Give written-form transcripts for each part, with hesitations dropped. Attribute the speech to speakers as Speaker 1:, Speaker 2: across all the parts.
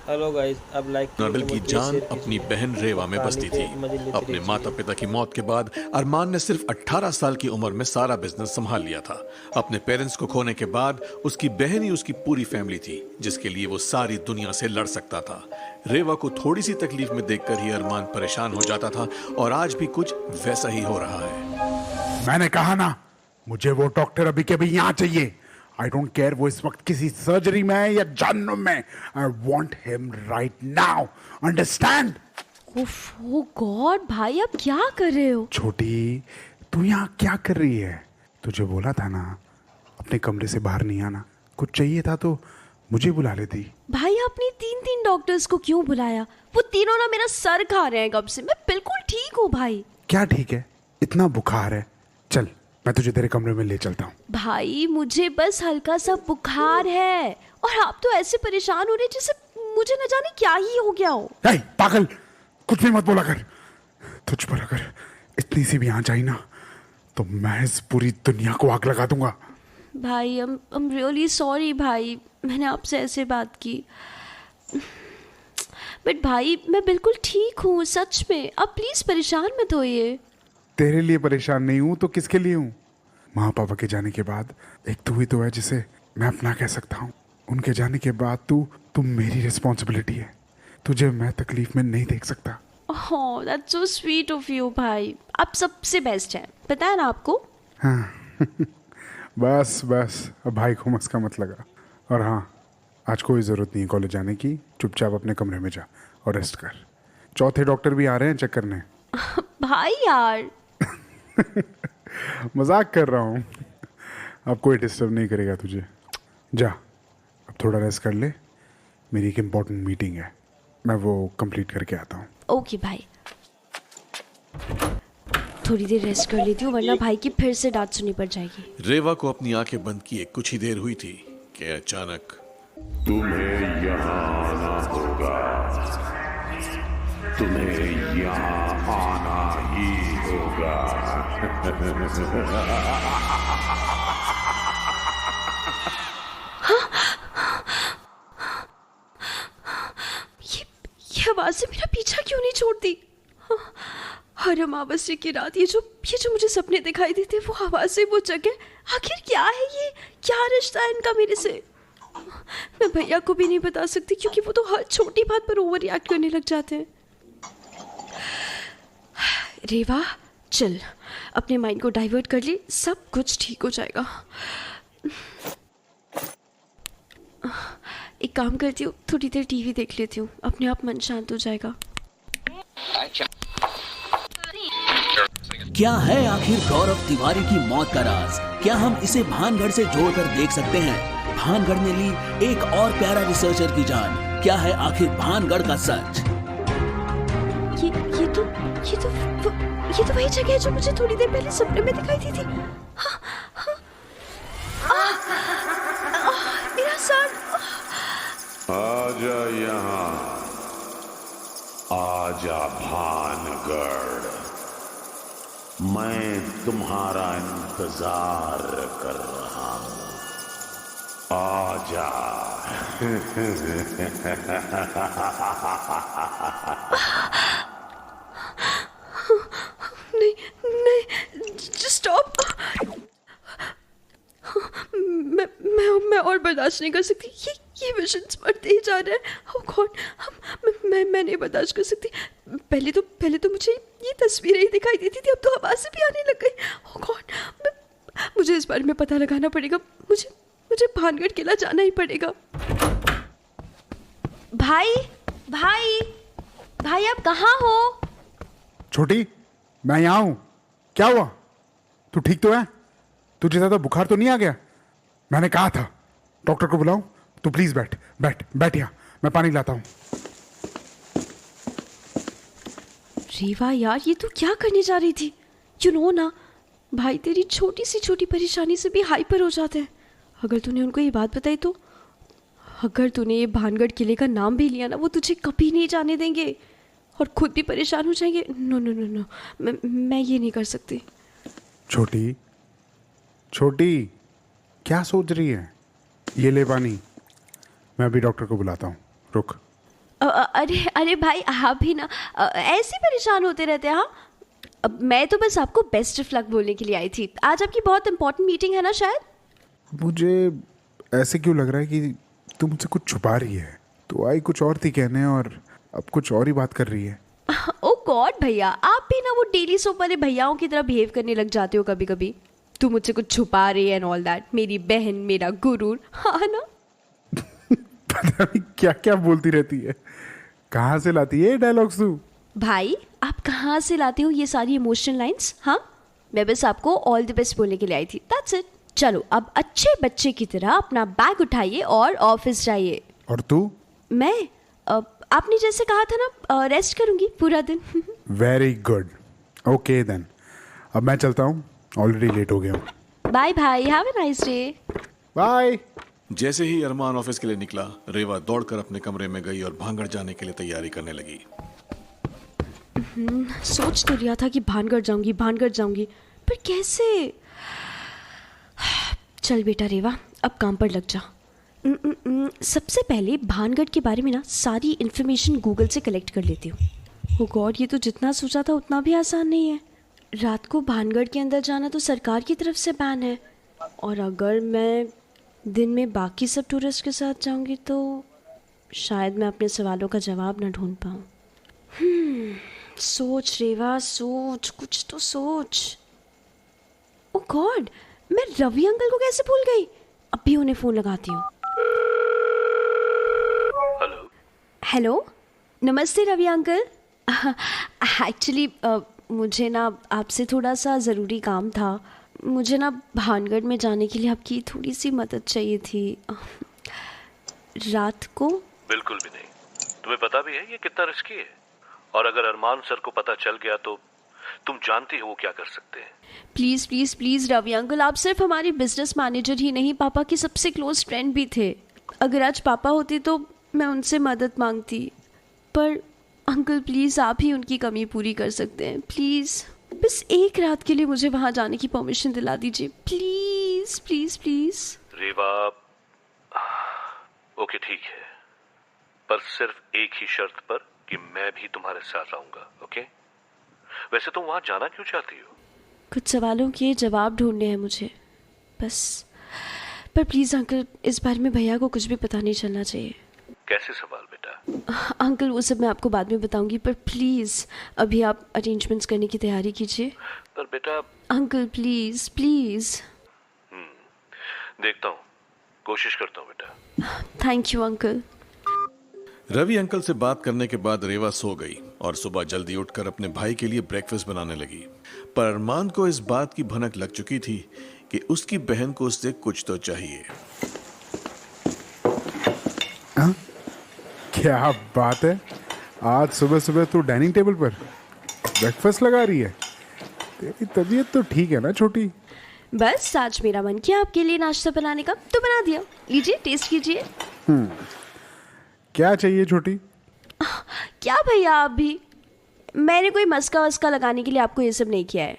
Speaker 1: Hello guys, अब like
Speaker 2: नडल की जान अपनी बहन रेवा में बसती थी। अपने माता पिता की मौत के बाद अरमान ने सिर्फ 18 साल की उम्र में सारा बिजनेस संभाल लिया था। अपने पेरेंट्स को खोने के बाद उसकी बहन ही उसकी पूरी फैमिली थी, जिसके लिए वो सारी दुनिया से लड़ सकता था। रेवा को थोड़ी सी तकलीफ में देखकर ही अरमान परेशान हो जाता था और आज भी कुछ वैसा ही हो रहा है।
Speaker 3: मैंने कहा ना, मुझे वो डॉक्टर अभी के अभी यहाँ चाहिए। आई डोंट केयर वो इस वक्त किसी सर्जरी में है या जहन्नुम में। I want him right now, understand?
Speaker 4: Oh God भाई, आप क्या कर रहे हो?
Speaker 3: छोटी, तू यहाँ क्या कर रही है? तुझे बोला था ना अपने कमरे से बाहर नहीं आना। कुछ चाहिए था तो मुझे बुला लेती।
Speaker 4: भाई आपने 3 डॉक्टर्स को क्यों बुलाया? वो तीनों ना मेरा सर खा रहे हैं कब से। मैं बिल्कुल ठीक हूँ भाई।
Speaker 3: क्या ठीक है? इतना बुखार है? चल मैं तुझे तेरे कमरे में ले चलता हूँ।
Speaker 4: भाई मुझे बस हल्का सा बुखार है और आप तो ऐसे परेशान हो रहे जैसे मुझे न जाने क्या ही हो गया हो।
Speaker 3: हे पागल, कुछ भी मत बोला कर। तुझ पर अगर इतनी सी भी आँच आई ना तो मैं इस पूरी दुनिया को आग लगा दूंगा।
Speaker 4: भाई I'm रियली सॉरी भाई, मैंने आपसे ऐसे बात की। बट भाई मैं बिल्कुल ठीक हूँ सच में, आप प्लीज परेशान मत होइए।
Speaker 3: तेरे लिए परेशान नहीं हूं तो किसके लिए हूं? माँ पापा के जाने के बाद एक तू ही तो है जिसे मैं अपना कह सकता हूँ। उनके जाने के बाद तू मेरी रिस्पॉन्सिबिलिटी है। तुझे मैं तकलीफ में नहीं देख सकता।
Speaker 4: Oh that's so sweet of you भाई, आप सबसे बेस्ट हैं, पता है ना आपको?
Speaker 3: हाँ बस अब भाई को मस्का मत लगा। और हाँ, आज कोई ज़रूरत नहीं है कॉलेज जाने की। चुपचाप अपने कमरे में जा और रेस्ट कर। चौथे डॉक्टर भी आ रहे हैं चेक करने।
Speaker 4: भाई यार
Speaker 3: मजाक कर रहा हूँ। अब कोई डिस्टर्ब नहीं करेगा तुझे। जा, अब थोड़ा रेस्ट कर ले। मेरी एक इम्पोर्टेंट मीटिंग है, मैं वो कंप्लीट करके आता हूँ।
Speaker 4: ओके भाई, थोड़ी देर रेस्ट कर लेती हूँ वरना भाई की फिर से डांट सुननी पड़ जाएगी।
Speaker 2: रेवा को अपनी आंखें बंद किए कुछ ही देर हुई थी कि अचानक
Speaker 5: तुम्हें यहाँ आना होगा, तुम्हें यहाँ आना ही होगा।
Speaker 4: ये आवाज़ें मेरा पीछा क्यों नहीं छोड़ती? हर अमावस्या की रात ये जो मुझे सपने दिखाई देते, वो आवाज़ें, वो जगह, आखिर क्या है ये? क्या रिश्ता है इनका मेरे से? मैं भैया को भी नहीं बता सकती क्योंकि वो तो हर छोटी बात पर ओवर रिएक्ट करने लग जाते हैं। रेवा चल, अपने माइंड को डाइवर्ट कर ले, सब कुछ ठीक हो जाएगा। एक काम करती हूँ, थोड़ी देर टीवी देख लेती हूँ, अपने आप मन शांत हो जाएगा।
Speaker 6: क्या है आखिर गौरव तिवारी की मौत का राज? क्या हम इसे भानगढ़ से जोड़कर देख सकते हैं? भानगढ़ ने ली एक और प्यारा रिसर्चर की जान। क्या है आखिर भानगढ़ का सच?
Speaker 4: ये तो वही जगह है जो मुझे थोड़ी देर पहले सपने में दिखाई दी थी। हाँ, हाँ। मेरा सर।
Speaker 5: आजा यहाँ, आजा भानगढ़, मैं तुम्हारा इंतजार कर रहा हूँ। आजा।
Speaker 4: नहीं, स्टॉप। मैं और बर्दाश्त नहीं कर सकती। ये विजन्स बढ़ते ही जा रहे हैं। ओह गॉड, मैं नहीं बर्दाश्त कर सकती। पहले तो मुझे ये तस्वीरें ही दिखाई देती थी, अब तो आवाज़ें भी आने लग गई। ओह गॉड, मुझे इस बारे में पता लगाना पड़ेगा। मुझे भानगढ़ किला जाना ही पड़ेगा। भाई आप कहाँ हो?
Speaker 3: छोटी, मैं यहाँ हूँ। क्या हुआ? तू ठीक तो है? तुझे ज़्यादा बुखार तो नहीं आ गया? मैंने कहा था डॉक्टर को बुलाऊं। तू प्लीज बैठ यहाँ, मैं पानी लाता हूँ।
Speaker 4: रेवा यार, ये तू क्या करने जा रही थी? यू नो ना, भाई तेरी छोटी सी छोटी परेशानी से भी हाइपर हो जाते हैं। अगर तूने उनको ये बात बताई तो, अगर तूने ये भानगढ़ किले का नाम भी लिया ना, वो तुझे कभी नहीं जाने देंगे और खुद भी परेशान हो जाएंगे। नो, मैं ये नहीं कर सकती।
Speaker 3: छोटी क्या सोच रही है? ये ले पानी, मैं अभी डॉक्टर को बुलाता हूँ। रुक।
Speaker 4: अरे अरे भाई आप भी ना ऐसे ही परेशान होते रहते हैं। हाँ, अब मैं तो बस आपको बेस्ट ऑफ लक बोलने के लिए आई थी। आज आपकी बहुत इंपॉर्टेंट मीटिंग है ना शायद।
Speaker 3: मुझे ऐसे क्यों लग रहा है कि तू मुझसे कुछ छुपा रही है। तो आई कुछ और थी कहने और अब कुछ और ही बात कर रही है।
Speaker 4: ओ गॉड भैया, आप भी ना वो डेली सोप वाले भैयाओं की तरह बिहेव करने लग जाते हो कभी कभी। तू मुझसे कुछ छुपा रही है एंड ऑल दैट। मेरी बहन, मेरा गुरूर, हाँ ना।
Speaker 3: पता नहीं क्या क्या बोलती रहती है। कहाँ से लाती है डायलॉग्स तू?
Speaker 4: भाई आप कहाँ से लाते हो ये सारी इमोशनल लाइंस? हाँ, मैं बस आपको ऑल द बेस्ट बोलने के लिए आई थी, दैट्स इट। चलो अब अच्छे बच्चे की तरह अपना बैग उठाइए और ऑफिस जाइए।
Speaker 3: और तू?
Speaker 4: मैं आपने जैसे कहा था ना, रेस्ट करूंगी पूरा दिन।
Speaker 3: Very good, okay then. अब मैं चलता हूँ, ऑलरेडी लेट हो गया हूँ।
Speaker 4: बाय भाई, have a nice day.
Speaker 3: Bye.
Speaker 2: जैसे ही अरमान ऑफिस के लिए निकला, रेवा दौड़कर अपने कमरे में गई और भानगढ़ जाने के लिए तैयारी करने लगी।
Speaker 4: सोच तो लिया था कि भानगढ़ जाऊंगी, पर कैसे? चल बेटा रेवा, अब काम पर लग जा। सबसे पहले भानगढ़ के बारे में ना सारी इन्फॉर्मेशन गूगल से कलेक्ट कर लेती हूँ। ओ गॉड, ये तो जितना सोचा था उतना भी आसान नहीं है। रात को भानगढ़ के अंदर जाना तो सरकार की तरफ से बैन है, और अगर मैं दिन में बाकी सब टूरिस्ट के साथ जाऊंगी तो शायद मैं अपने सवालों का जवाब ना ढूंढ पाऊँ। सोच रेवा सोच, कुछ तो सोच। ओ गॉड, मैं रवि अंकल को कैसे भूल गई? अभी उन्हें फ़ोन लगाती हूँ। हेलो, नमस्ते रवि अंकल। एक्चुअली मुझे ना आपसे थोड़ा सा ज़रूरी काम था। मुझे ना भानगढ़ में जाने के लिए आपकी थोड़ी सी मदद चाहिए थी। रात को?
Speaker 1: बिल्कुल भी नहीं। तुम्हें पता भी है ये कितना रिस्की है, और अगर अरमान सर को पता चल गया तो तुम जानती हो वो क्या कर सकते हैं।
Speaker 4: Please please please Ravi uncle, आप सिर्फ हमारे बिजनेस मैनेजर ही नहीं, पापा के सबसे क्लोज फ्रेंड भी थे। अगर आज पापा होते तो मैं उनसे मदद मांगती, पर अंकल प्लीज़ आप ही उनकी कमी पूरी कर सकते हैं। प्लीज़ बस एक रात के लिए मुझे वहाँ जाने की परमिशन दिला दीजिए, please please please.
Speaker 1: Reva, okay ठीक है, पर सिर्फ एक ही शर्त पर कि मैं भी तुम्हारे साथ आऊंगा, ओके? वैसे तुम वहां जाना क्यों चाहती हो?
Speaker 4: कुछ सवालों के जवाब ढूंढने हैं मुझे बस। पर प्लीज़ अंकल, इस बारे में भैया को कुछ भी पता नहीं चलना चाहिए।
Speaker 1: कैसे सवाल बेटा?
Speaker 4: अंकल वो सब मैं आपको बाद में बताऊंगी, पर प्लीज़ अभी आप अरेंजमेंट्स करने की तैयारी कीजिए।
Speaker 1: पर बेटा
Speaker 4: अंकल प्लीज़ प्लीज़।
Speaker 1: देखता हूँ, कोशिश करता हूँ बेटा।
Speaker 4: Thank you uncle.
Speaker 2: Ravi uncle से बात करने के बाद रेवा सो गई और सुबह जल्दी उठकर अपने भाई के लिए ब्रेकफास्ट बनाने लगी। पर अरमान को इस बात की भनक लग चुकी थी कि उसकी बहन को उससे कुछ तो चाहिए।
Speaker 3: क्या बात है, आज सुबह सुबह तू डाइनिंग टेबल पर ब्रेकफास्ट लगा रही है। तेरी तबीयत तो ठीक है ना छोटी?
Speaker 4: बस आज मेरा मन किया आपके लिए नाश्ता बनाने का, तो बना दिया। लीजिए, टेस्ट कीजिए।
Speaker 3: क्या चाहिए छोटी?
Speaker 4: क्या भैया आप भी? मैंने कोई मस्का वस्का लगाने के लिए आपको ये सब नहीं किया है,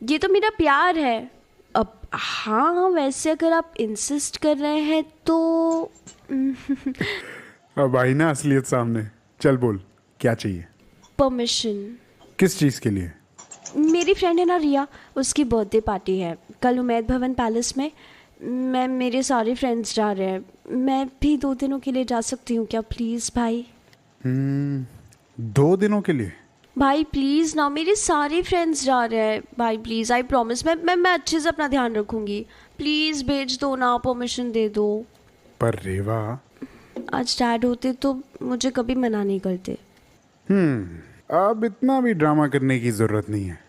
Speaker 4: ये तो मेरा प्यार है। अब हाँ, वैसे अगर आप इंसिस्ट कर रहे हैं तो
Speaker 3: अब आई ना असलियत सामने। चल बोल, क्या चाहिए?
Speaker 4: परमिशन।
Speaker 3: किस चीज़ के लिए?
Speaker 4: मेरी फ्रेंड है ना रिया, उसकी बर्थडे पार्टी है कल उमैद भवन पैलेस में। मेरे सारे फ्रेंड्स जा रहे हैं, मैं भी 2 दिनों के लिए जा सकती हूँ क्या प्लीज़ भाई?
Speaker 3: 2 दिनों के लिए?
Speaker 4: भाई प्लीज़ ना, मेरे सारे फ्रेंड्स जा रहे हैं भाई, प्लीज़ आई प्रॉमिस। मैं अच्छे से अपना ध्यान रखूँगी, प्लीज़ भेज दो ना, परमिशन दे दो।
Speaker 3: पर रेवा,
Speaker 4: आज डैड होते तो मुझे कभी मना नहीं करते।
Speaker 3: अब इतना भी ड्रामा करने की जरूरत नहीं है,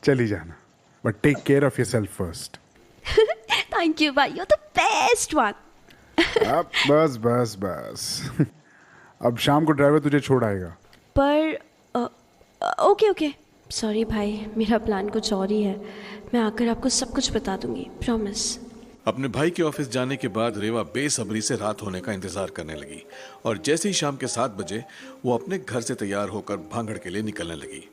Speaker 3: चली जाना, but take care of yourself first.
Speaker 4: Thank you भाई, यू द बेस्ट वन।
Speaker 3: अब बस बस बस अब शाम को ड्राइवर तुझे छोड़ आएगा।
Speaker 4: पर ओके सॉरी भाई, मेरा प्लान कुछ और ही है। मैं आकर आपको सब कुछ बता दूंगी, प्रॉमिस।
Speaker 2: अपने भाई के ऑफिस जाने के बाद रेवा बेसब्री से रात होने का इंतजार करने लगी और जैसे ही शाम के 7 बजे वो अपने घर से तैयार होकर भांगड़ के लिए निकलने लगी।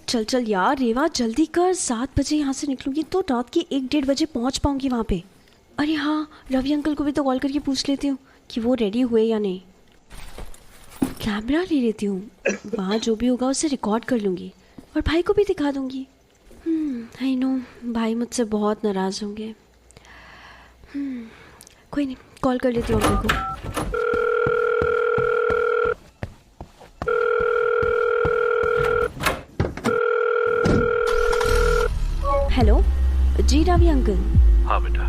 Speaker 4: चल यार रेवा, जल्दी कर, 7 बजे यहाँ से निकलूंगी तो रात के 1-1:30 बजे पहुँच पाऊंगी वहाँ पे। अरे हाँ, रवि अंकल को भी तो कॉल करके पूछ लेती हूँ कि वो रेडी हुए या नहीं। कैमरा ले लेती हूँ, वहाँ जो भी होगा उसे रिकॉर्ड कर लूँगी और भाई को भी दिखा दूँगी। आई नो भाई मुझसे बहुत नाराज़ होंगे। कोई नहीं, कॉल कर लेती हूँ अंकल को। हेलो जी रावी अंकल।
Speaker 1: हाँ बेटा,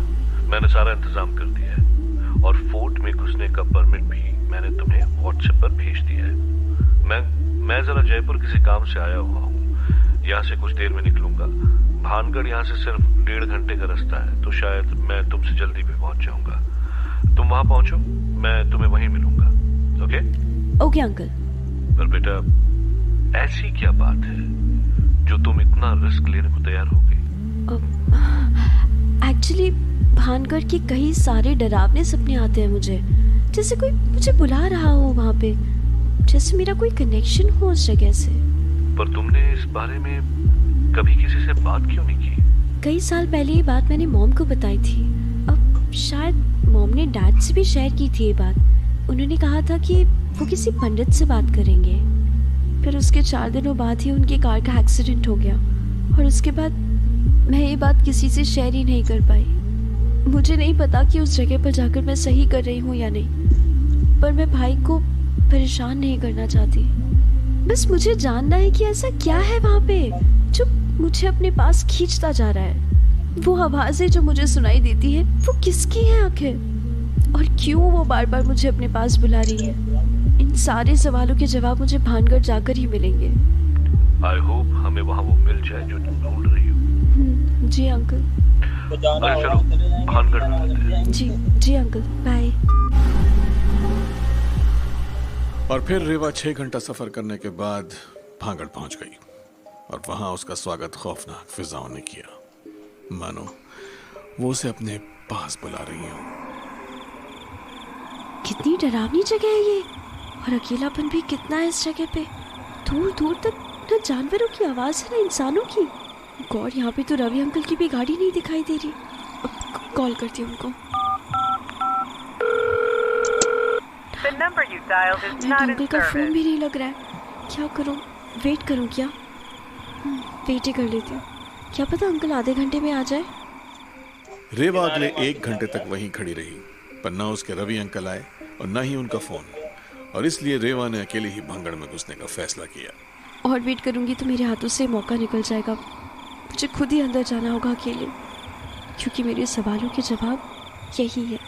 Speaker 1: मैंने सारा इंतजाम कर दिया है और फोर्ट में घुसने का परमिट भी मैंने तुम्हें व्हाट्सएप पर भेज दिया है। मैं जरा जयपुर किसी काम से आया हुआ हूँ, यहाँ से कुछ देर में निकलूंगा। भानगढ़ यहाँ से सिर्फ 1.5 घंटे का रास्ता है, तो शायद मैं तुमसे जल्दी भी पहुँच जाऊंगा। तुम वहाँ पहुँचो, मैं तुम्हें वहीं मिलूंगा। Okay
Speaker 4: okay uncle.
Speaker 1: पर बेटा, ऐसी क्या बात है जो तुम इतना रिस्क लेने को तैयार हो गई?
Speaker 4: एक्चुअली भानगढ़ के कई सारे डरावने सपने आते हैं मुझे, जैसे कोई मुझे बुला रहा हो वहाँ पे, जैसे मेरा कोई कनेक्शन हो उस जगह से।
Speaker 1: पर तुमने इस बारे में कभी किसी से बात क्यों नहीं की?
Speaker 4: कई साल पहले ये बात मैंने मॉम को बताई थी। अब शायद मॉम ने डैड से भी शेयर की थी ये बात। उन्होंने कहा था कि वो किसी पंडित से बात करेंगे। फिर उसके 4 दिनों बाद ही उनकी कार का एक्सीडेंट हो गया और उसके बाद मैं ये बात किसी से शेयर ही नहीं कर पाई। मुझे नहीं पता कि उस जगह पर जाकर मैं सही कर रही हूँ या नहीं, पर मैं भाई को परेशान नहीं करना चाहती। बस मुझे जानना है कि ऐसा क्या है वहाँ पे जो मुझे अपने पास खींचता जा रहा है। वो आवाज़ें जो मुझे सुनाई देती है वो किसकी है आखिर, और क्यों वो बार बार मुझे अपने पास बुला रही है। इन सारे सवालों के जवाब मुझे भानगढ़ जाकर ही मिलेंगे।
Speaker 1: आई होप हमें वहाँ वो मिल जाए जो तुम ढूंढ रही हो।
Speaker 4: जी अंकल।
Speaker 1: अरे चलो भानगढ़ मिलते हैं।
Speaker 4: जी जी अंकल, बाय।
Speaker 2: और फिर रेवा 6 घंटा सफर करने के बाद भानगढ़ पहुंच गई और वहां उसका स्वागत खौफनाक फिजाओं ने किया, मानो वो उसे अपने पास बुला रही हो।
Speaker 4: कितनी डरावनी जगह है ये, और अकेलापन भी कितना है इस जगह पे। दूर दूर तक न जानवरों की आवाज है न इंसानों की। गॉड, यहाँ पे तो रवि अंकल की भी गाड़ी नहीं दिखाई दे रही। अब कॉल करती हूँ उनको। अंकल का फोन भी नहीं लग रहा है। क्या करूँ, वेट करूँ क्या? वेट ही कर लेती हूँ, क्या पता अंकल आधे घंटे में आ जाए।
Speaker 2: रेवा अगले 1 घंटे तक वहीं खड़ी रही, पर ना उसके रवि अंकल आए और ना ही उनका फोन, और इसलिए रेवा ने अकेले ही भानगढ़ में घुसने का फैसला किया।
Speaker 4: और वेट करूंगी तो मेरे हाथों से मौका निकल जाएगा। मुझे खुद ही अंदर जाना होगा अकेले, क्योंकि मेरे सवालों के जवाब यही है।